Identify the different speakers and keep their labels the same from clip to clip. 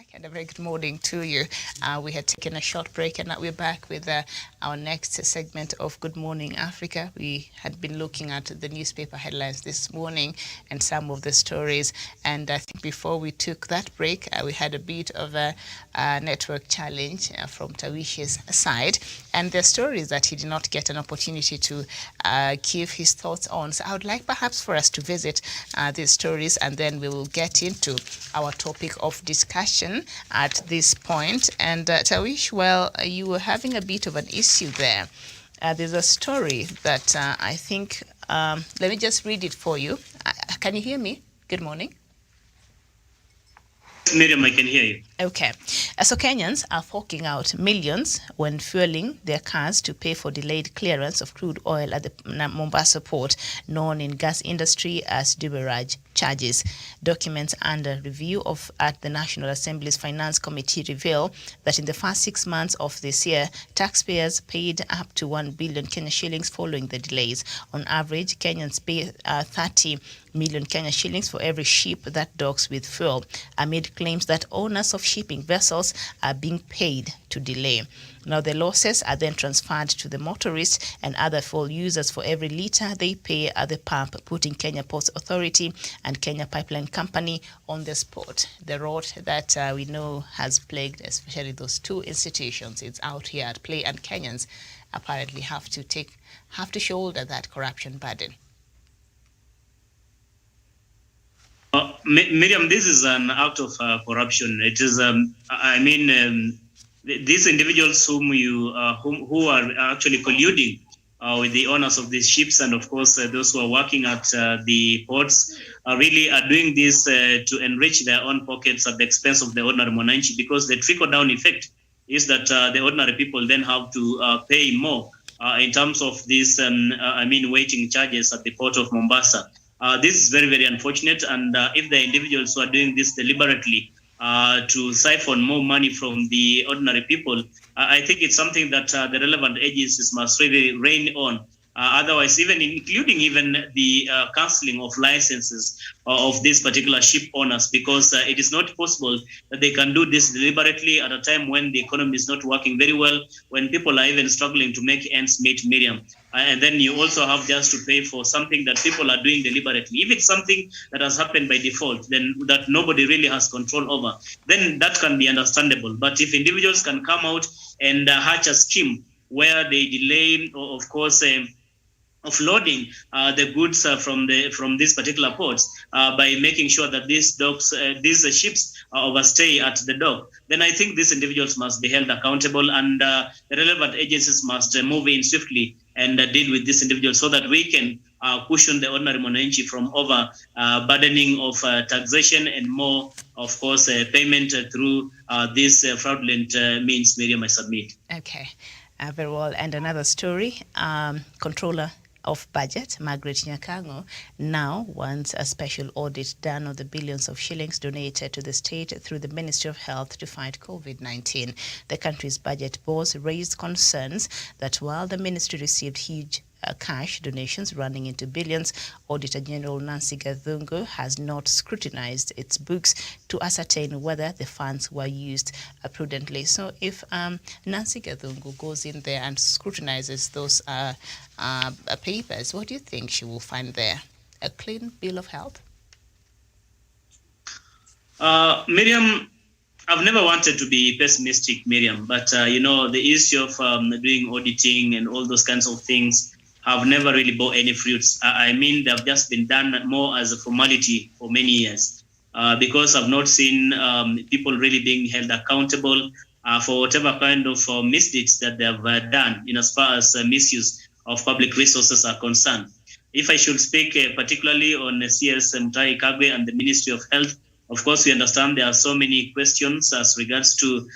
Speaker 1: back, and a very good morning to you. We had taken a short break, and now we're back with our next segment of Good Morning Africa. We had been looking at the newspaper headlines this morning and some of the stories. And I think before we took that break, we had a bit of a network challenge from Tawishi's side. And the stories that he did not get an opportunity to give his thoughts on. So I would like perhaps for us to visit these stories, and then we will get into our topic of discussion at this point. And Tawish, well, you were having a bit of an issue there. There's a story that I think, let me just read it for you. Can you hear me? Good morning.
Speaker 2: Miriam, I can hear you.
Speaker 1: Okay. So Kenyans are forking out millions when fueling their cars to pay for delayed clearance of crude oil at the Mombasa port, known in gas industry as Dubaraj charges. Documents under review at the National Assembly's Finance Committee reveal that in the first 6 months of this year, taxpayers paid up to 1 billion Kenya shillings following the delays. On average, Kenyans pay 30 million Kenya shillings for every ship that docks with fuel, amid claims that owners of shipping vessels are being paid to delay. Now, the losses are then transferred to the motorists and other fuel users for every litre they pay at the pump, putting Kenya Ports Authority and Kenya Pipeline Company on the spot. The rot that we know has plagued especially those two institutions, it's out here at play, and Kenyans apparently have to shoulder that corruption burden.
Speaker 2: Miriam, this is an act of corruption. It is, these individuals who are actually colluding with the owners of these ships, and of course those who are working at the ports, really are doing this to enrich their own pockets at the expense of the ordinary mwananchi, because the trickle-down effect is that the ordinary people then have to pay more in terms of these, waiting charges at the port of Mombasa. This is very, very unfortunate, and if the individuals who are doing this deliberately to siphon more money from the ordinary people, I think it's something that the relevant agencies must really rein on. Otherwise, including the cancelling of licenses of these particular ship owners, because it is not possible that they can do this deliberately at a time when the economy is not working very well, when people are even struggling to make ends meet, Miriam. And then you also have just to pay for something that people are doing deliberately. If it's something that has happened by default, then that nobody really has control over, then that can be understandable. But if individuals can come out and hatch a scheme where they delay, of course, offloading the goods from these particular ports by making sure that these ships overstay at the dock, then I think these individuals must be held accountable, and the relevant agencies must move in swiftly and deal with these individuals so that we can cushion the ordinary mwananchi from burdening of taxation and more, of course, payment through this fraudulent means. Miriam, I submit.
Speaker 1: Okay, very well. And another story, Controller of Budget, Margaret Nyakango, now wants a special audit done on the billions of shillings donated to the state through the Ministry of Health to fight COVID-19. The country's budget boss raised concerns that while the ministry received huge cash donations running into billions, Auditor General Nancy Gathungu has not scrutinized its books to ascertain whether the funds were used prudently. So if Nancy Gathungu goes in there and scrutinizes those papers, what do you think she will find there? A clean bill of health?
Speaker 2: Miriam, I've never wanted to be pessimistic, Miriam, but the issue of doing auditing and all those kinds of things have never really bore any fruits. They've just been done more as a formality for many years, because I've not seen people really being held accountable for whatever kind of misdeeds that they have done in as far as misuse of public resources are concerned. If I should speak particularly on CS Mutahi Kagwe and the Ministry of Health, of course, we understand there are so many questions as regards to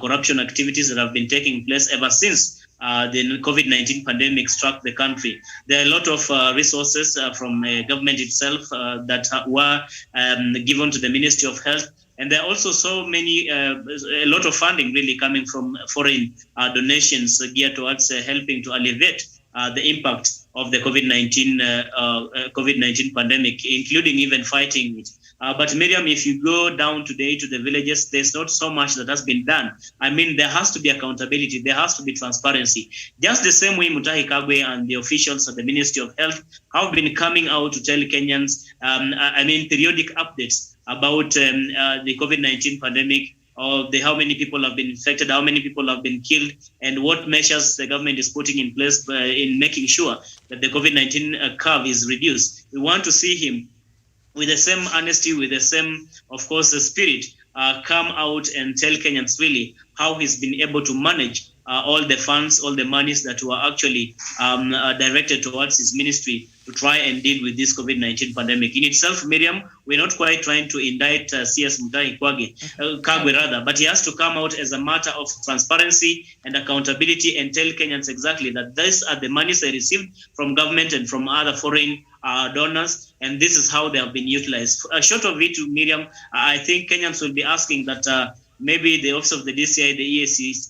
Speaker 2: corruption activities that have been taking place ever since the COVID-19 pandemic struck the country. There are a lot of resources from government itself that were given to the Ministry of Health. And there are also so many, a lot of funding really coming from foreign donations geared towards helping to alleviate the impact of the COVID-19 pandemic, including even fighting it. But Miriam, if you go down today to the villages, there's not so much that has been done. I mean, there has to be accountability. There has to be transparency. Just the same way Mutahi Kagwe and the officials at the Ministry of Health have been coming out to tell Kenyans, periodic updates about the COVID-19 pandemic, or how many people have been infected, how many people have been killed, and what measures the government is putting in place in making sure that the COVID-19 curve is reduced. We want to see him with the same honesty, with the same, of course, spirit, come out and tell Kenyans really how he's been able to manage all the funds, all the monies that were actually directed towards his ministry to try and deal with this COVID-19 pandemic. In itself, Miriam, we're not quite trying to indict CS Mutahi Kagwe, but he has to come out as a matter of transparency and accountability and tell Kenyans exactly that these are the monies they received from government and from other foreign donors, and this is how they have been utilized. Short of it, Miriam, I think Kenyans will be asking that maybe the Office of the DCI, the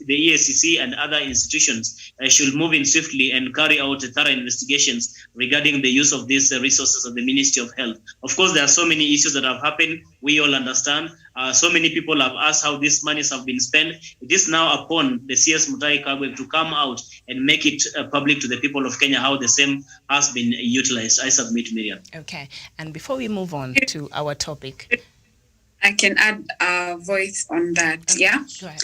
Speaker 2: EACC, and other institutions should move in swiftly and carry out thorough investigations regarding the use of these resources of the Ministry of Health. Of course, there are so many issues that have happened. We all understand. So many people have asked how these monies have been spent. It is now upon the CS Mutahi Kagwe to come out and make it public to the people of Kenya how the same has been utilized. I submit, Miriam.
Speaker 1: Okay. And before we move on to our topic,
Speaker 3: I can add a voice on that. Yeah.
Speaker 1: Go ahead.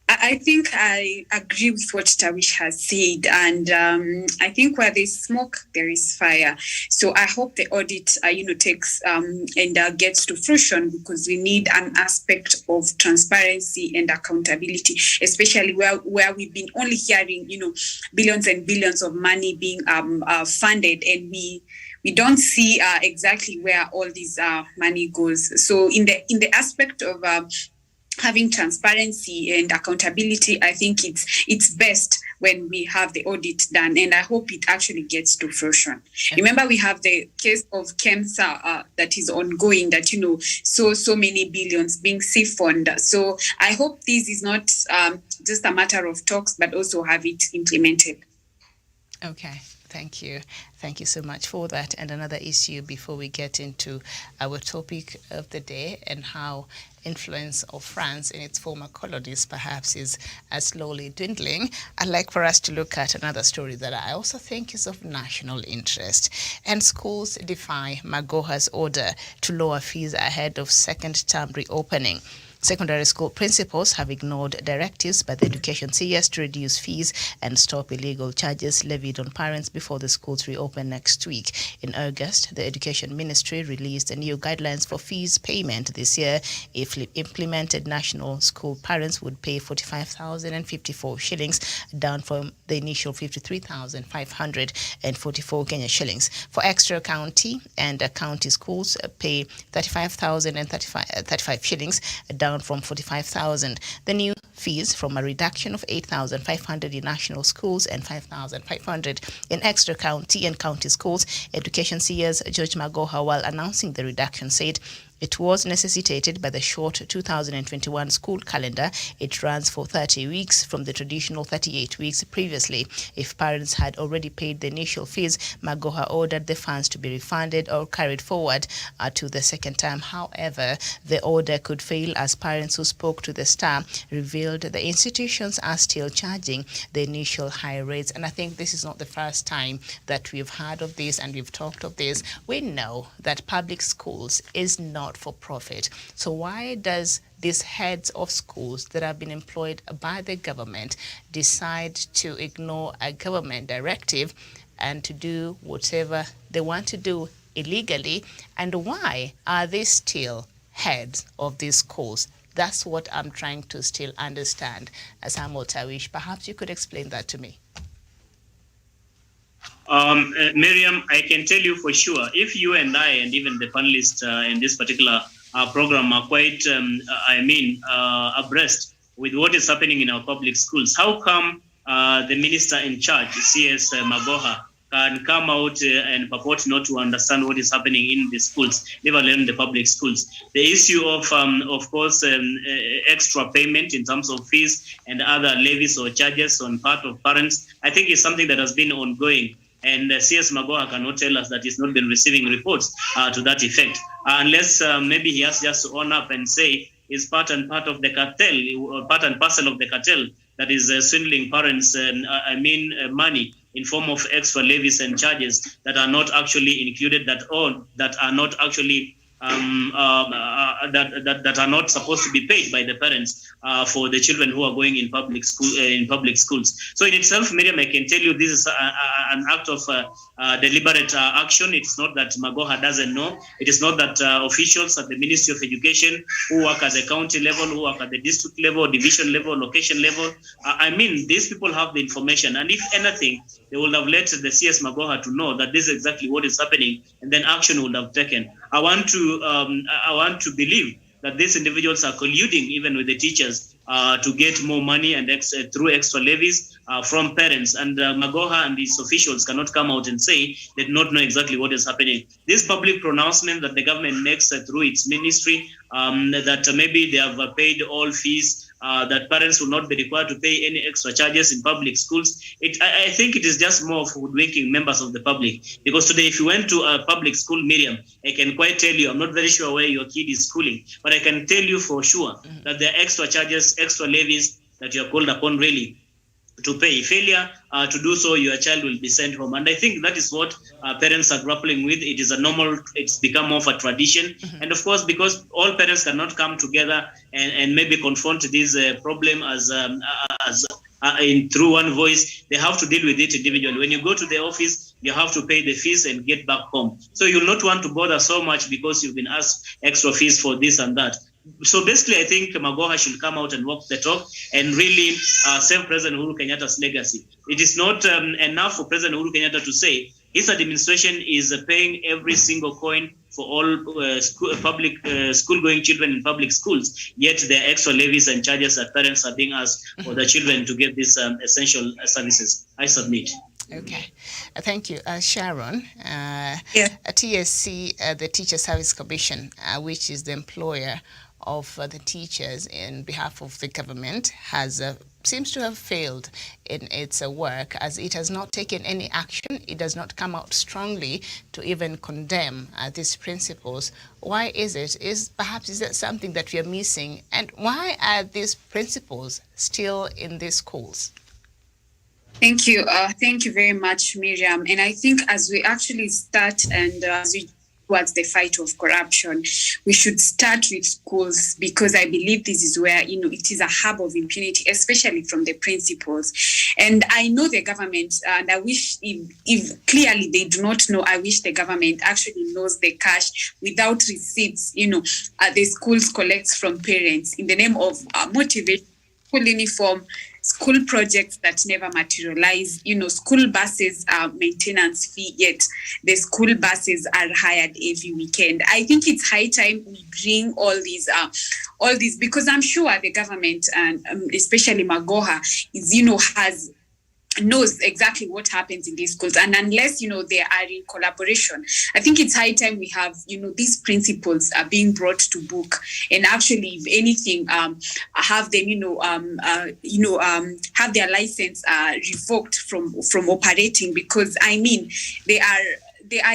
Speaker 3: I think I agree with what Tawish has said, and I think where there's smoke, there is fire. So I hope the audit, takes and gets to fruition, because we need an aspect of transparency and accountability, especially where we've been only hearing, billions and billions of money being funded, and we don't see exactly where all this money goes. So in the aspect of having transparency and accountability, I think it's best when we have the audit done, and I hope it actually gets to fruition. Okay. Remember, we have the case of KEMSA that is ongoing, that so many billions being siphoned. So I hope this is not just a matter of talks, but also have it implemented.
Speaker 1: Okay. Thank you. Thank you so much for that. And another issue before we get into our topic of the day, and how influence of France in its former colonies perhaps is slowly dwindling, I'd like for us to look at another story that I also think is of national interest. And schools defy Magoha's order to lower fees ahead of second term reopening. Secondary school principals have ignored directives by the education CS to reduce fees and stop illegal charges levied on parents before the schools reopen next week. In August, the Education Ministry released new guidelines for fees payment this year. If implemented, national school parents would pay 45,054 shillings, down from the initial 53,544 Kenya shillings. For extra county and county schools, pay 35,035 shillings, down from 45,000. The new fees from a reduction of 8,500 in national schools and 5,500 in extra county and county schools. Education CS George Magoha, while announcing the reduction, said it was necessitated by the short 2021 school calendar. It runs for 30 weeks from the traditional 38 weeks previously. If parents had already paid the initial fees, Magoha ordered the funds to be refunded or carried forward to the second term. However, the order could fail, as parents who spoke to the Star revealed the institutions are still charging the initial high rates. And I think this is not the first time that we've heard of this and we've talked of this. We know that public schools is not for profit. So why does these heads of schools that have been employed by the government decide to ignore a government directive and to do whatever they want to do illegally? And why are they still heads of these schools? That's what I'm trying to still understand. Samuel Tawish, perhaps you could explain that to me.
Speaker 2: Miriam, I can tell you for sure, if you and I and even the panelists in this particular program are quite, abreast with what is happening in our public schools, how come the minister in charge, CS Magoha, can come out and purport not to understand what is happening in the schools, never alone the public schools? The issue of course, extra payment in terms of fees and other levies or charges on part of parents, I think is something that has been ongoing And CS Magoha cannot tell us that he's not been receiving reports to that effect, unless maybe he has just to own up and say is part and part of the cartel, or part and parcel of the cartel that is swindling parents, money in form of extra levies and charges that are not actually included, that are not actually that are not supposed to be paid by the parents for the children who are going in public schools. So in itself, Miriam, I can tell you this is an act of deliberate action. It's not that Magoha doesn't know. It is not that officials at the Ministry of Education who work at the county level, who work at the district level, division level, location level. These people have the information, and if anything, they would have let the CS Magoha to know that this is exactly what is happening, and then action would have taken. I want to believe that these individuals are colluding even with the teachers to get more money and through extra levies from parents. And Magoha and his officials cannot come out and say they do not know exactly what is happening. This public pronouncement that the government makes through its ministry, that maybe they have paid all fees, that parents will not be required to pay any extra charges in public schools. I think it is just more of hoodwinking members of the public. Because today, if you went to a public school, Miriam, I can quite tell you, I'm not very sure where your kid is schooling, but I can tell you for sure that there are extra charges, extra levies that you are called upon really to pay. Failure to do so, your child will be sent home. And I think that is what parents are grappling with. It is it's become more of a tradition. And of course, because all parents cannot come together and maybe confront this problem through one voice, they have to deal with it individually. When you go to the office, you have to pay the fees and get back home. So you'll not want to bother so much because you've been asked extra fees for this and that. So basically, I think Magoha should come out and walk the talk and really save President Uhuru Kenyatta's legacy. It is not enough for President Uhuru Kenyatta to say his administration is paying every single coin for all school-going children in public schools, yet there are extra levies and charges that parents are being asked for their children to get these essential services. I submit.
Speaker 1: Okay. Thank you. Sharon, TSC, the Teacher Service Commission, which is the employer of the teachers in behalf of the government, has seems to have failed in its work, as it has not taken any action. It does not come out strongly to even condemn these principles. Why is it? Is that something that we are missing? And why are these principles still in these schools?
Speaker 3: Thank you. Thank you very much, Miriam. And I think as we actually start and as we towards the fight of corruption, we should start with schools, because I believe this is where, it is a hub of impunity, especially from the principals. And I know the government, and I wish if clearly they do not know, I wish the government actually knows the cash without receipts, the schools collects from parents in the name of motivation, school uniform, school projects that never materialize, school buses maintenance fee, yet the school buses are hired every weekend. I think it's high time we bring all these, because I'm sure the government, and especially Magoha, knows exactly what happens in these schools. And unless, they are in collaboration, I think it's high time we have, these principles are being brought to book, and actually, if anything, have them, have their license revoked from operating, because I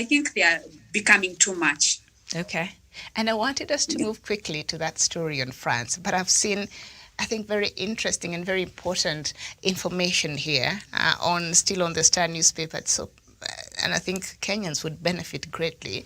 Speaker 3: think they are becoming too much.
Speaker 1: Okay. And I wanted us to move quickly to that story on France, but I've seen, I think, very interesting and very important information here still on the Star newspaper. So, and I think Kenyans would benefit greatly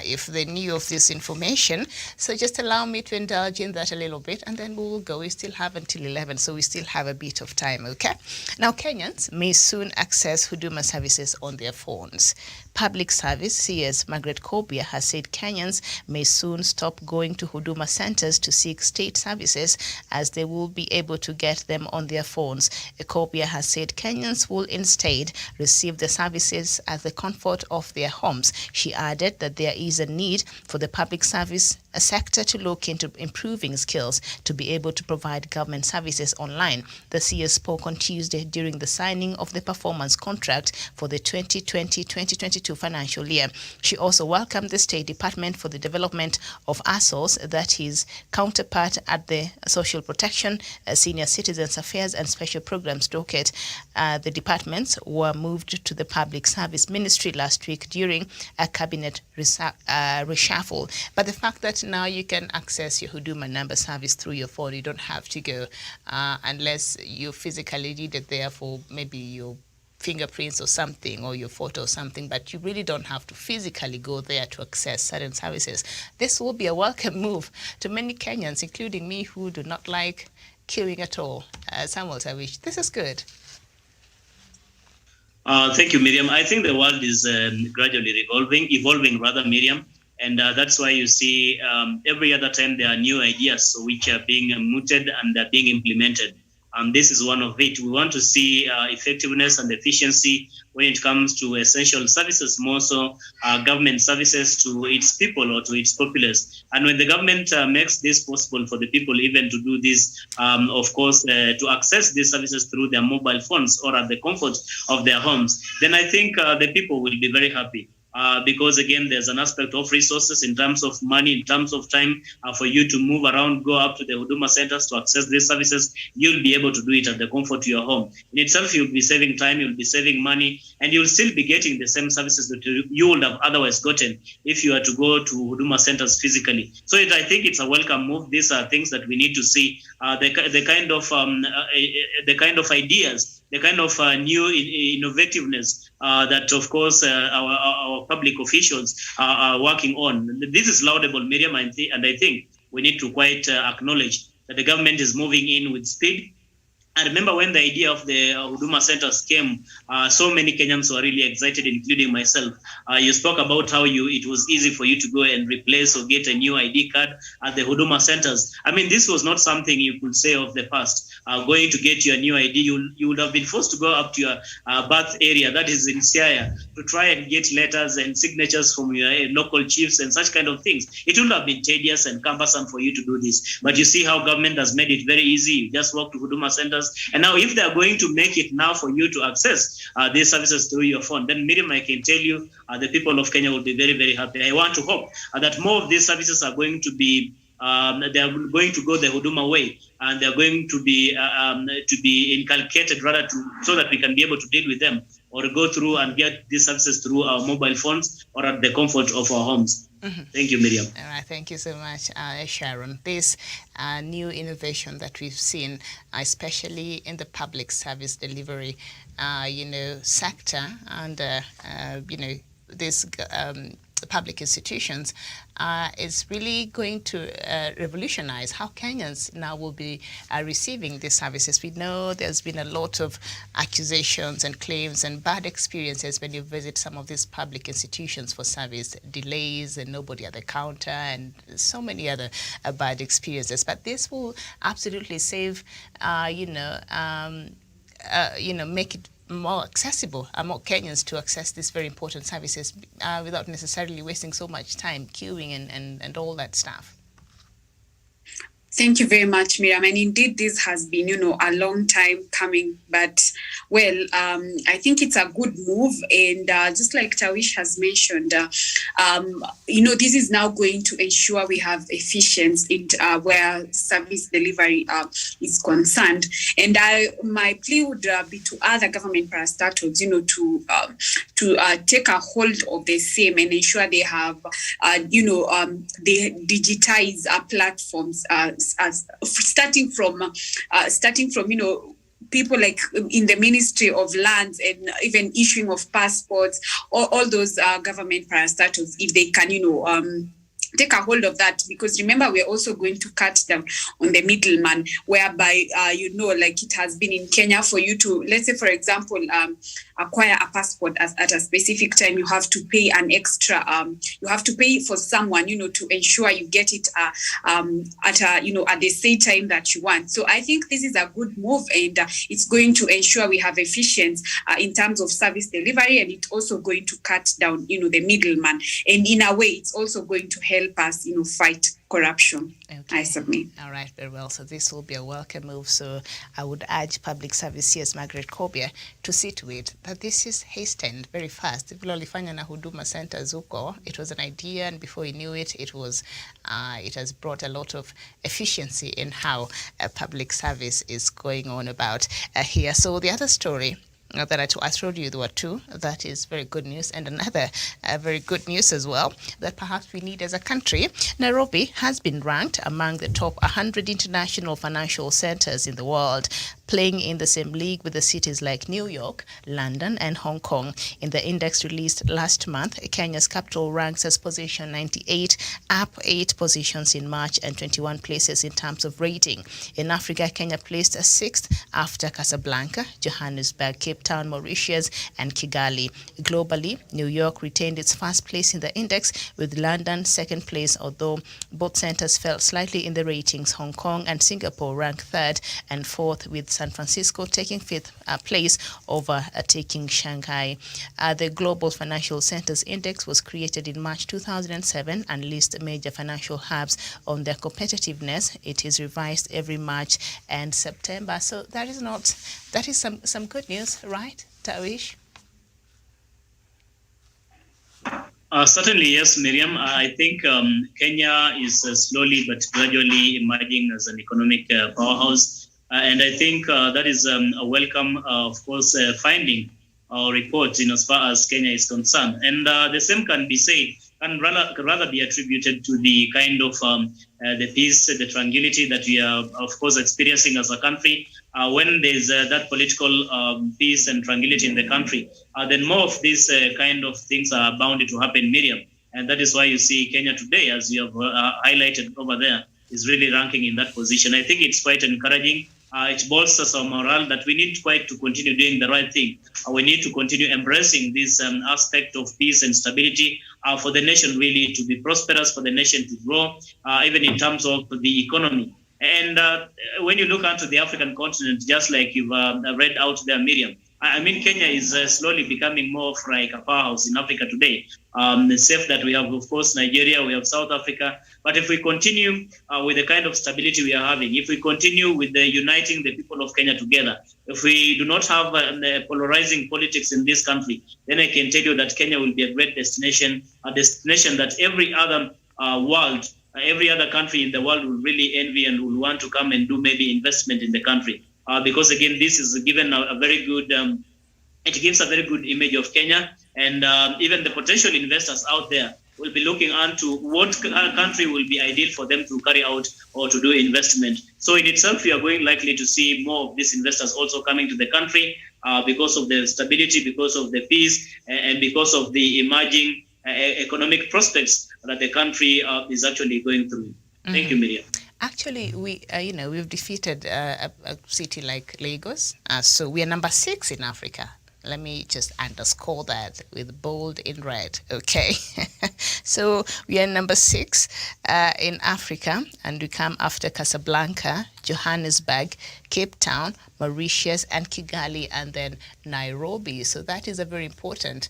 Speaker 1: if they knew of this information. So just allow me to indulge in that a little bit, and then we will go. We still have until 11, so we still have a bit of time, okay? Now, Kenyans may soon access Huduma services on their phones. Public Service CS Margaret Kobia has said Kenyans may soon stop going to Huduma centers to seek state services, as they will be able to get them on their phones. Kobia has said Kenyans will instead receive the services at the comfort of their homes. She added that there is a need for the public service a sector to look into improving skills to be able to provide government services online. The CS spoke on Tuesday during the signing of the performance contract for the 2020-2022 financial year. She also welcomed the State Department for the development of ASOS, that his counterpart at the Social Protection, Senior Citizens Affairs and Special Programs docket. The departments were moved to the Public Service Ministry last week during a cabinet reshuffle. But the fact that now you can access your Huduma number service through your phone, you don't have to go unless you physically need it there for maybe your fingerprints or something, or your photo or something, but you really don't have to physically go there to access certain services. This will be a welcome move to many Kenyans, including me, who do not like queuing at all. Samuel Tawish, this is good.
Speaker 2: Thank you, Miriam. I think the world is gradually evolving, Miriam. And that's why you see every other time there are new ideas which are being mooted and are being implemented. This is one of it. We want to see effectiveness and efficiency when it comes to essential services, more so government services to its people or to its populace. And when the government makes this possible for the people even to do this, of course, to access these services through their mobile phones or at the comfort of their homes, then I think the people will be very happy. Because again, there's an aspect of resources in terms of money, in terms of time for you to move around, go up to the Huduma centers to access these services. You'll be able to do it at the comfort of your home. In itself, you'll be saving time, you'll be saving money, and you'll still be getting the same services that you would have otherwise gotten if you were to go to Huduma centers physically. So I think it's a welcome move. These are things that we need to see. The kind of ideas, the kind of new innovativeness that, of course, our public officials are working on. This is laudable, Miriam, and I think we need to quite acknowledge that the government is moving in with speed. I remember when the idea of the Huduma centers came, so many Kenyans were really excited, including myself. You spoke about how it was easy for you to go and replace or get a new ID card at the Huduma centers. I mean, this was not something you could say of the past. Going to get your new ID, you would have been forced to go up to your birth area, that is in Siaya, to try and get letters and signatures from your local chiefs and such kind of things. It would have been tedious and cumbersome for you to do this. But you see how government has made it very easy. You just walk to Huduma centers. And now if they're going to make it now for you to access these services through your phone, then Miriam, I can tell you the people of Kenya will be very, very happy. I want to hope that more of these services are going to be they are going to go the Huduma way, and they're going to be inculcated rather so that we can be able to deal with them or go through and get these services through our mobile phones or at the comfort of our homes. Mm-hmm. Thank you, Miriam.
Speaker 1: All right, thank you so much, Sharon. This new innovation that we've seen, especially in the public service delivery, sector, and this public institutions, is really going to revolutionize how Kenyans now will be receiving these services. We know there's been a lot of accusations and claims and bad experiences when you visit some of these public institutions for service, delays and nobody at the counter and so many other bad experiences. But this will absolutely save, make it more accessible, more Kenyans to access these very important services without necessarily wasting so much time queuing and all that stuff.
Speaker 3: Thank you very much, Miriam. And indeed, this has been, a long time coming. But, I think it's a good move. And just like Tawish has mentioned, this is now going to ensure we have efficiency in where service delivery is concerned. And my plea would be to other government parastatals, to take a hold of the same and ensure they have, they digitize platforms starting from people like in the Ministry of Lands and even issuing of passports, all those government parastatals, if they can, take a hold of that, because remember, we're also going to cut down on the middleman, whereby, it has been in Kenya for you to, let's say, for example, acquire a passport at a specific time, you have to pay an extra, you have to pay for someone, to ensure you get it at the same time that you want. So I think this is a good move, and it's going to ensure we have efficiency in terms of service delivery, and it's also going to cut down, the middleman. And in a way, it's also going to help us, fight corruption.
Speaker 1: Okay.
Speaker 3: I submit.
Speaker 1: All right, very well. So this will be a welcome move. So I would urge Public Service CS Margaret Kobia to see to it that this is hastened very fast. Vile walifanya na Huduma Centers huko, it was an idea, and before you knew it, it has brought a lot of efficiency in how public service is going on about here. So the other story that I told you there were two. That is very good news. And another very good news as well that perhaps we need as a country. Nairobi has been ranked among the top 100 international financial centers in the world, playing in the same league with the cities like New York, London, and Hong Kong. In the index released last month, Kenya's capital ranks as position 98, up 8 positions in March and 21 places in terms of rating. In Africa, Kenya placed 6th after Casablanca, Johannesburg, Cape Town, Mauritius, and Kigali. Globally, New York retained its first place in the index, with London second place, although both centers fell slightly in the ratings. Hong Kong and Singapore ranked 3rd and 4th, with San Francisco taking 5th place, overtaking Shanghai. The Global Financial Centers Index was created in March 2007 and lists major financial hubs on their competitiveness. It is revised every March and September. So that is some good news, right, Tawish?
Speaker 2: Certainly, yes, Miriam. I think Kenya is slowly but gradually emerging as an economic powerhouse. And I think that is a welcome, of course, finding or report as far as Kenya is concerned. And the same can be said, can rather be attributed to the kind of the peace, the tranquility that we are, of course, experiencing as a country. When there's that political peace and tranquility in the country, then more of these kind of things are bound to happen, Miriam. And that is why you see Kenya today, as you have highlighted over there, is really ranking in that position. I think it's quite encouraging. It bolsters our morale that we need to continue doing the right thing. We need to continue embracing this aspect of peace and stability for the nation really to be prosperous, for the nation to grow, even in terms of the economy. And when you look onto the African continent, just like you've read out there, Miriam, I mean, Kenya is slowly becoming more of like a powerhouse in Africa today. It's safe that we have, of course, Nigeria, we have South Africa. But if we continue with the kind of stability we are having, if we continue with the uniting the people of Kenya together, if we do not have polarizing politics in this country, then I can tell you that Kenya will be a great destination, a destination that every other every other country in the world will really envy and will want to come and do maybe investment in the country. Because again, this is given a very good, it gives a very good image of Kenya, and even the potential investors out there will be looking onto what country will be ideal for them to carry out or to do investment. So in itself, we are going likely to see more of these investors also coming to the country because of the stability, because of the peace, and because of the emerging economic prospects that the country is actually going through. Thank you, Miriam.
Speaker 1: Actually, we've defeated a city like Lagos. So we are number 6 in Africa. Let me just underscore that with bold in red, okay? So we are number 6 in Africa, and we come after Casablanca, Johannesburg, Cape Town, Mauritius, and Kigali, and then Nairobi. So that is a very important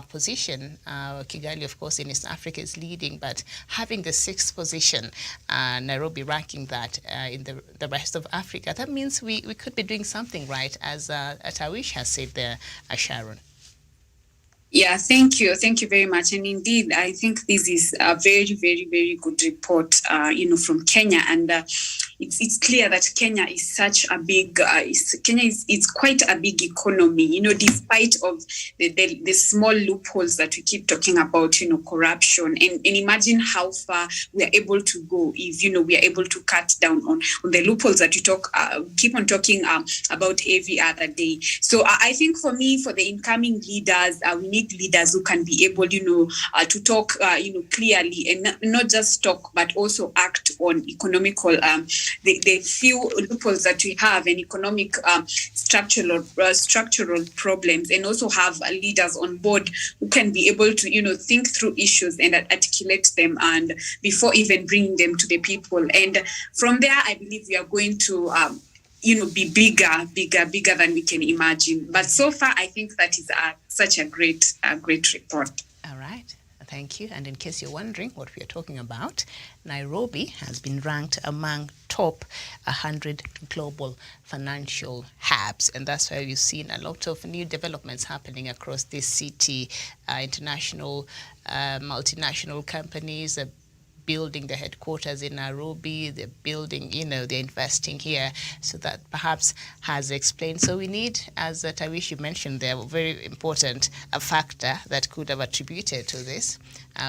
Speaker 1: position. Kigali, of course, in East Africa is leading, but having the 6th position, Nairobi ranking that in the rest of Africa, that means we could be doing something right, as Tawish has said there, Sharon.
Speaker 3: Yeah, thank you. Thank you very much. And indeed, I think this is a very, very, very good report, from Kenya. And it's clear that Kenya is such a big, it's quite a big economy, despite of the small loopholes that we keep talking about, corruption. And imagine how far we are able to go if, we are able to cut down on the loopholes that we keep on talking about every other day. So I think for me, for the incoming leaders, we need leaders who can be able, to talk, clearly, and not just talk, but also act on economical, the few loopholes that we have, and economic structural problems, and also have leaders on board who can be able to, think through issues and articulate them, and before even bringing them to the people. And from there, I believe we are going to be bigger than we can imagine. But so far, I think that is such a great report.
Speaker 1: All right. Thank you. And in case you're wondering what we are talking about, Nairobi has been ranked among top 100 global financial hubs. And that's why we've seen a lot of new developments happening across this city. International, multinational companies are building their headquarters in Nairobi, they're building, they're investing here. So that perhaps has explained. So we need, as Tawishi mentioned there, a very important factor that could have attributed to this.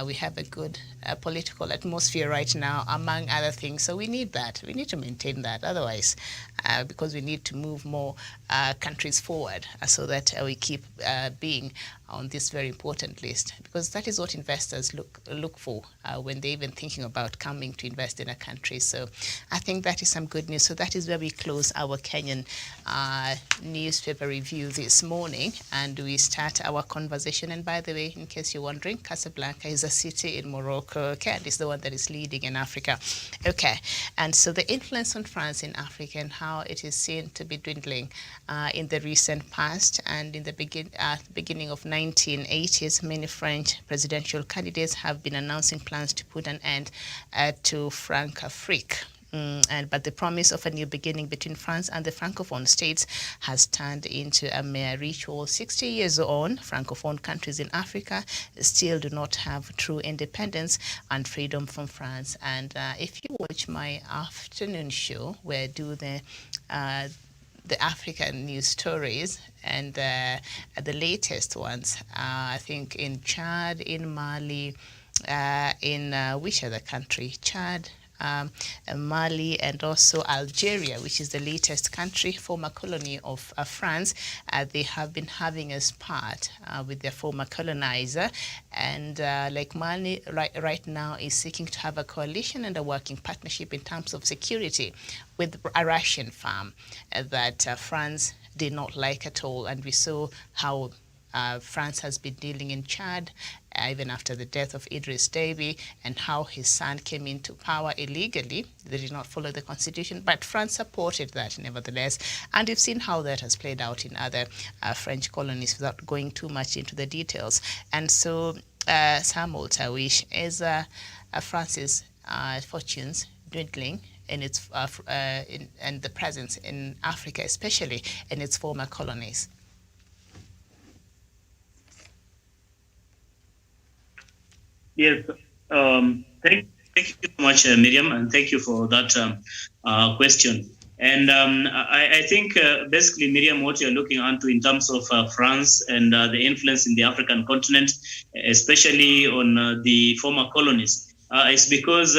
Speaker 1: We have a good political atmosphere right now, among other things. So we need that. We need to maintain that. Otherwise, because we need to move more countries forward so that we keep being on this very important list, because that is what investors look for when they're even thinking about coming to invest in a country. So I think that is some good news. So that is where we close our Kenyan newspaper review this morning, and we start our conversation. And by the way, in case you're wondering, Casablanca is a city in Morocco. Okay, and it's the one that is leading in Africa. Okay, and so the influence on France in Africa and how it is seen to be dwindling in the recent past, and in the beginning of 1980s, many French presidential candidates have been announcing plans to put an end to Francafrique. But the promise of a new beginning between France and the Francophone states has turned into a mere ritual. 60 years on, Francophone countries in Africa still do not have true independence and freedom from France. And if you watch my afternoon show, where I do the African news stories, and the latest ones, I think in Chad, in Mali, in which other country? Chad, Mali, and also Algeria, which is the latest country, former colony of France. They have been having a spat with their former colonizer, and like Mali right now is seeking to have a coalition and a working partnership in terms of security with a Russian firm that France did not like at all. And we saw how France has been dealing in Chad, even after the death of Idris Deby, and how his son came into power illegally. They did not follow the constitution, but France supported that nevertheless. And we've seen how that has played out in other French colonies without going too much into the details. And so, Samuel Tawish, is France's fortunes dwindling in its and the presence in Africa, especially in its former colonies?
Speaker 2: Yes, thank you so much, Miriam, and thank you for that question. And I think basically, Miriam, what you're looking into in terms of France and the influence in the African continent, especially on the former colonies, is because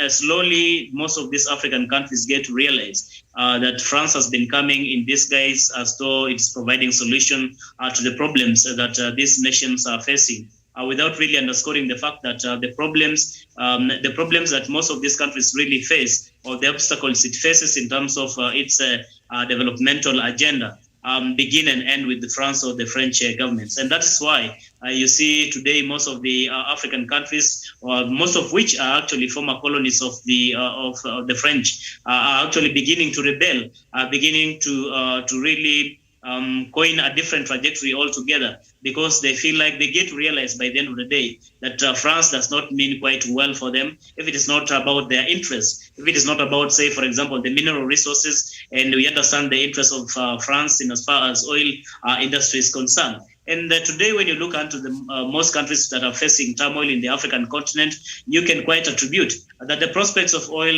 Speaker 2: slowly most of these African countries get to realize that France has been coming in disguise as though it's providing solution to the problems that these nations are facing. Without really underscoring the fact that the problems that most of these countries really face, or the obstacles it faces in terms of its developmental agenda, begin and end with the France or the French governments. And that is why you see today most of the African countries, or most of which are actually former colonies of the French, are actually beginning to rebel, beginning to really coin a different trajectory altogether, because they feel like they get to realize by the end of the day that France does not mean quite well for them if it is not about their interests, if it is not about, say, for example, the mineral resources, and we understand the interests of France in as far as oil industry is concerned. And today, when you look into the most countries that are facing turmoil in the African continent, you can quite attribute that the prospects of oil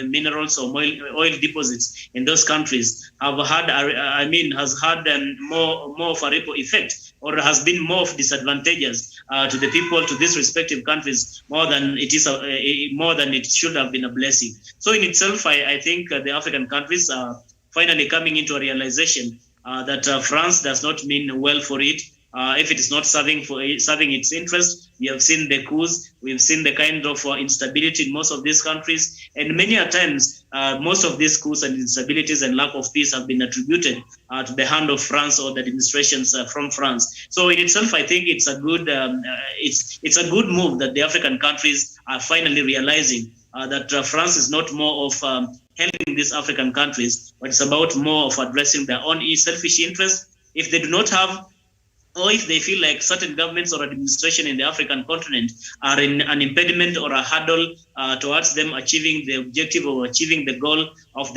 Speaker 2: minerals or oil deposits in those countries has had more of a ripple effect, or has been more of disadvantageous to the people, to these respective countries, more than it should have been a blessing. So in itself, I think the African countries are finally coming into a realization that France does not mean well for it if it is not serving its interests. We have seen the coups, we've seen the kind of instability in most of these countries, and many a times most of these coups and instabilities and lack of peace have been attributed to the hand of France or the administrations from France. So in itself, I think it's a good it's a good move that the African countries are finally realizing that France is not more of helping these African countries, but it's about more of addressing their own selfish interests. If they do not have or if they feel like certain governments or administration in the African continent are an impediment or a hurdle towards them achieving the objective or achieving the goal of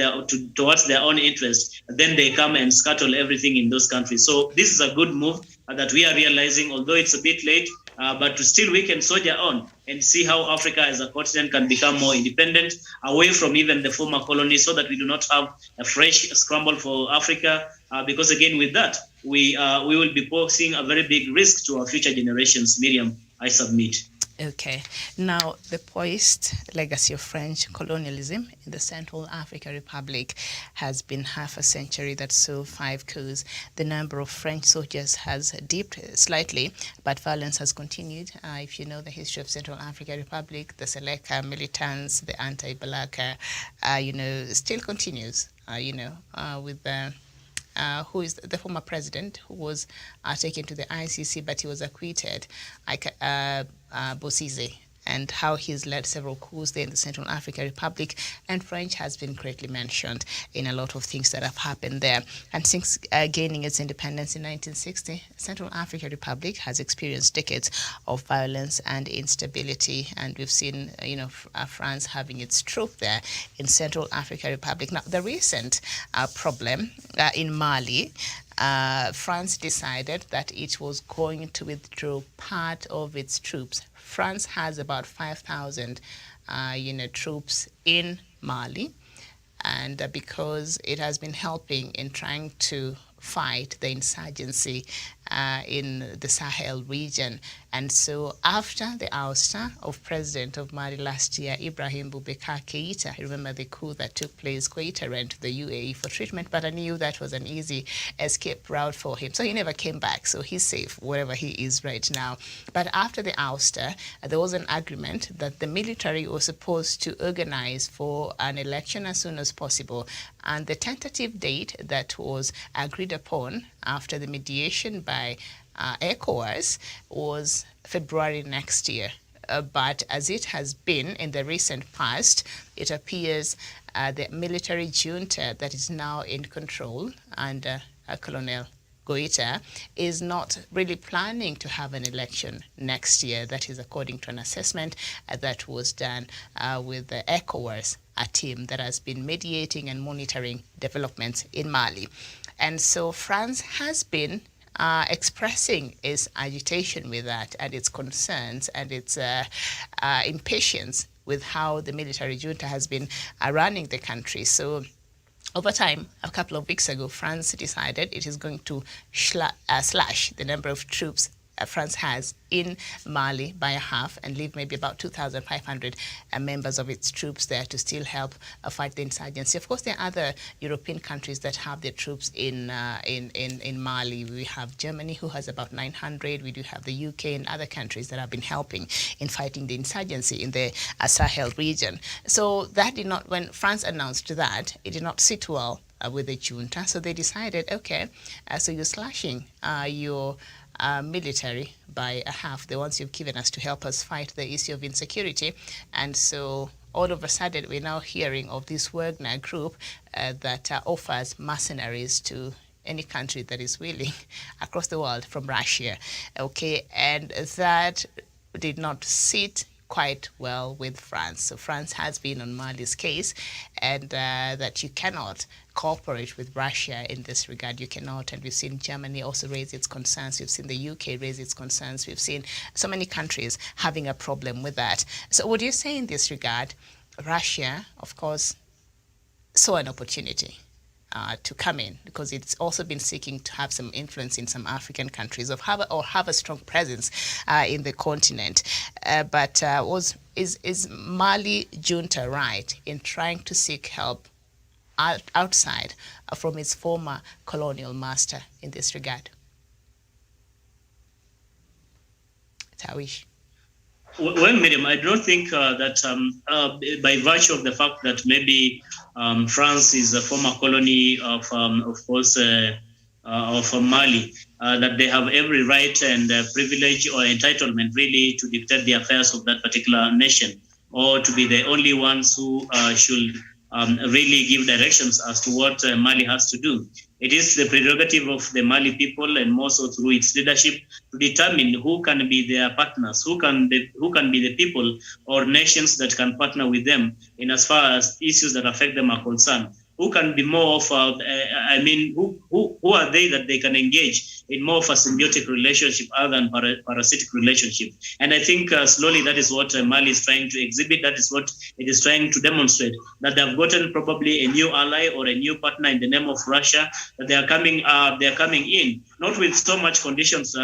Speaker 2: towards their own interest, then they come and scuttle everything in those countries. So this is a good move that we are realizing, although it's a bit late, but still we can soldier on and see how Africa as a continent can become more independent, away from even the former colonies, so that we do not have a fresh scramble for Africa. Because again, with that, we will be posing a very big risk to our future generations. Miriam, I submit.
Speaker 1: Okay. Now, the poised legacy of French colonialism in the Central African Republic has been half a century that saw 5 coups. The number of French soldiers has dipped slightly, but violence has continued. If you know the history of Central African Republic, the Seleka militants, the anti-Balaka, still continues, with the who is the former president who was taken to the ICC, but he was acquitted, Bozizé, and how he's led several coups there in the Central African Republic. And French has been greatly mentioned in a lot of things that have happened there. And since gaining its independence in 1960, Central African Republic has experienced decades of violence and instability. And we've seen, France having its troop there in Central African Republic. Now, the recent problem in Mali, France decided that it was going to withdraw part of its troops. France has about 5,000, troops in Mali, and because it has been helping in trying to fight the insurgency in the Sahel region. And so after the ouster of President of Mali last year, Ibrahim Boubacar Keïta, remember the coup that took place, Keïta ran to the UAE for treatment, but I knew that was an easy escape route for him. So he never came back, so he's safe wherever he is right now. But after the ouster, there was an agreement that the military was supposed to organize for an election as soon as possible. And the tentative date that was agreed upon after the mediation by ECOWAS was February next year. But as it has been in the recent past, it appears the military junta that is now in control under Colonel Goïta is not really planning to have an election next year. That is according to an assessment that was done with the ECOWAS, a team that has been mediating and monitoring developments in Mali. And so France has been expressing its agitation with that and its concerns and its impatience with how the military junta has been running the country. So over time, a couple of weeks ago, France decided it is going to slash the number of troops France has in Mali by a half and leave maybe about 2,500 members of its troops there to still help fight the insurgency. Of course, there are other European countries that have their troops in Mali. We have Germany, who has about 900. We do have the UK and other countries that have been helping in fighting the insurgency in the Sahel region. So that did not, when France announced that, it did not sit well with the junta. So they decided, okay, so you're slashing your military by a half, the ones you've given us to help us fight the issue of insecurity. And so all of a sudden, we're now hearing of this Wagner group that offers mercenaries to any country that is willing across the world from Russia. Okay, and that did not sit quite well with France. So France has been on Mali's case, and that you cannot cooperate with Russia in this regard. You cannot, and we've seen Germany also raise its concerns. We've seen the UK raise its concerns. We've seen so many countries having a problem with that. So what do you say in this regard? Russia, of course, saw an opportunity to come in, because it's also been seeking to have some influence in some African countries have a strong presence in the continent. But is Mali junta right in trying to seek help outside from its former colonial master in this regard? Tawish.
Speaker 2: Well, Miriam, I don't think that by virtue of the fact that maybe France is a former colony of course, of Mali, that they have every right and privilege or entitlement really to dictate the affairs of that particular nation, or to be the only ones who should really give directions as to what Mali has to do. It is the prerogative of the Mali people, and more so through its leadership, to determine who can be their partners, who can be the people or nations that can partner with them in as far as issues that affect them are concerned. Who can be more of who are they that they can engage in more of a symbiotic relationship other than parasitic relationship? And I think slowly that is what Mali is trying to exhibit. That is what it is trying to demonstrate, that they have gotten probably a new ally or a new partner in the name of Russia, that they are coming in, not with so much conditions,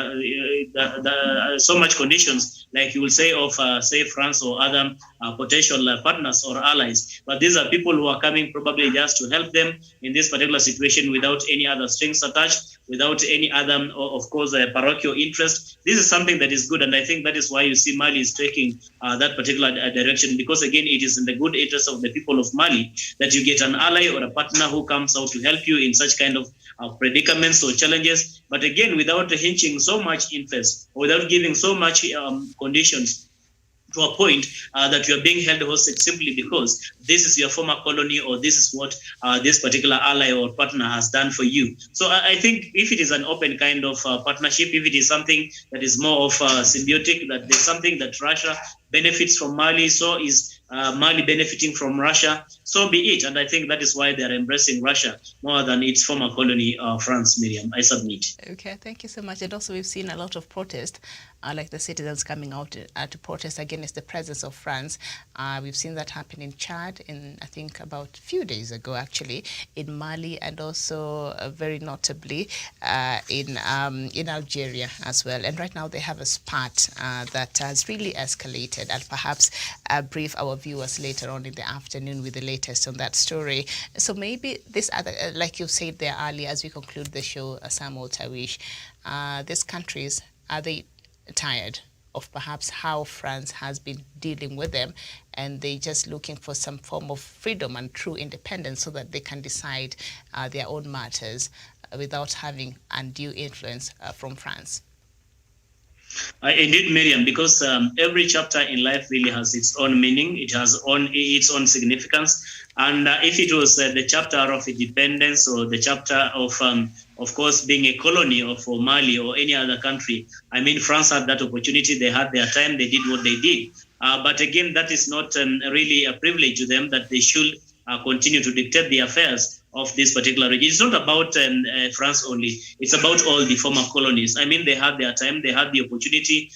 Speaker 2: like you will say of say France or other potential partners or allies. But these are people who are coming probably just to help them in this particular situation without any other strings attached, without any other, of course, parochial interest. This is something that is good, and I think that is why you see Mali is taking that particular direction, because again, it is in the good interest of the people of Mali that you get an ally or a partner who comes out to help you in such kind of predicaments or challenges, but again, without hinching so much interest or without giving so much conditions to a point that you are being held hostage simply because this is your former colony or this is what this particular ally or partner has done for you. So I think if it is an open kind of partnership, if it is something that is more of symbiotic, that there's something that Russia benefits from Mali, so is Mali benefiting from Russia, so be it. And I think that is why they are embracing Russia more than its former colony, France, Miriam. I submit.
Speaker 1: Okay, thank you so much. And also we've seen a lot of protest, like the citizens coming out to protest against the presence of France. We've seen that happen in Chad, I think about a few days ago, actually, in Mali, and also very notably in Algeria as well. And right now they have a spat that has really escalated. I'll perhaps brief our viewers later on in the afternoon with the latest on that story. So maybe this other, like you said there earlier, as we conclude the show, Samuel Tawish, these countries, are they tired of perhaps how France has been dealing with them, and they just looking for some form of freedom and true independence so that they can decide their own matters without having undue influence from France?
Speaker 2: Indeed, Miriam, because every chapter in life really has its own meaning, it has its own significance. And if it was the chapter of independence or the chapter of course, being a colony of Mali or any other country, I mean, France had that opportunity, they had their time, they did what they did. But again, that is not really a privilege to them that they should continue to dictate the affairs of this particular region. It's not about France only. It's about all the former colonies. I mean, they had their time, they had the opportunity,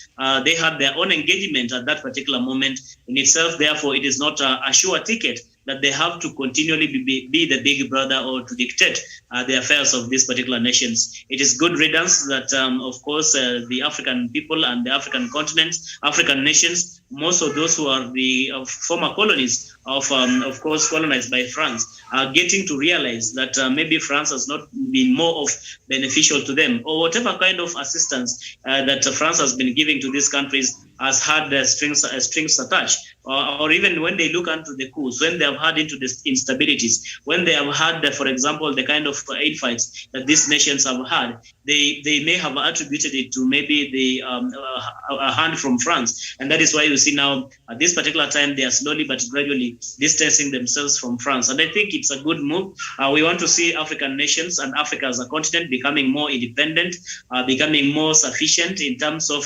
Speaker 2: they had their own engagement at that particular moment in itself. Therefore, it is not a sure ticket that they have to continually be the big brother or to dictate the affairs of these particular nations. It is good riddance that, of course, the African people and the African continent, African nations, most of those who are the former colonies of course, colonized by France, are getting to realize that maybe France has not been more of beneficial to them, or whatever kind of assistance that France has been giving to these countries has had strings attached. Or even when they look into the coups, when they have had into the instabilities, when they have had, for example, the kind of aid fights that these nations have had, they may have attributed it to maybe a hand from France. And that is why you see now, at this particular time, they are slowly but gradually distancing themselves from France. And I think it's a good move. We want to see African nations and Africa as a continent becoming more independent, becoming more sufficient in terms of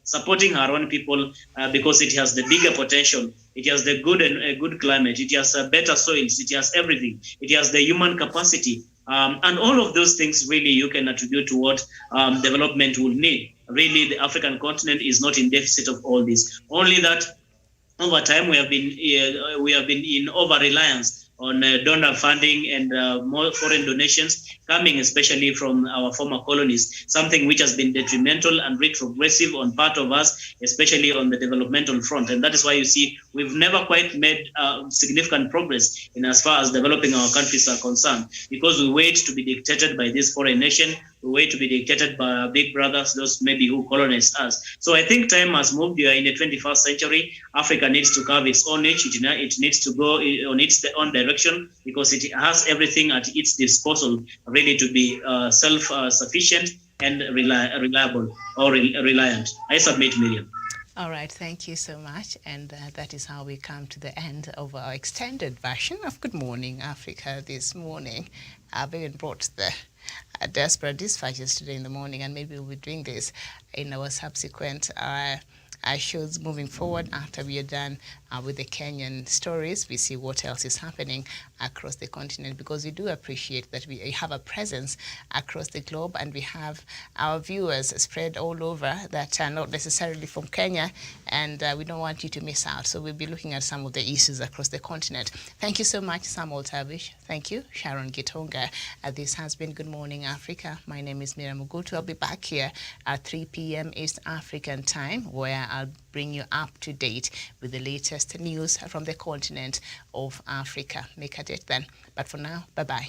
Speaker 2: supporting our own people, because it has the bigger potential. It has the good climate. It has better soils. It has everything. It has the human capacity. And all of those things really you can attribute to what development will need. Really, the African continent is not in deficit of all this. Only that over time we have been in over-reliance on donor funding and more foreign donations coming especially from our former colonies, something which has been detrimental and retrogressive on part of us, especially on the developmental front. And that is why you see we've never quite made significant progress in as far as developing our countries are concerned, because we wait to be dictated by this foreign nation, we wait to be dictated by our big brothers, those maybe who colonized us. So I think time has moved. We are in the 21st century. Africa needs to carve its own niche. It needs to go on its own direction, because it has everything at its disposal really to be self-sufficient and reliable or reliant. I submit, Miriam.
Speaker 1: All right, thank you so much. And that is how we come to the end of our extended version of Good Morning Africa this morning. I've even brought the desperate dispatches today in the morning, and maybe we'll be doing this in our subsequent shows moving forward. After we are done with the Kenyan stories, we see what else is happening across the continent, because we do appreciate that we have a presence across the globe, and we have our viewers spread all over that are not necessarily from Kenya, and we don't want you to miss out. So we'll be looking at some of the issues across the continent. Thank you so much, Samuel Tabish. Thank you, Sharon Gitonga. This has been Good Morning Africa. My name is Miriam Mugutu. I'll be back here at 3 p.m. East African time, where I'll bring you up to date with the latest news from the continent of Africa. Make a date then. But for now, bye-bye.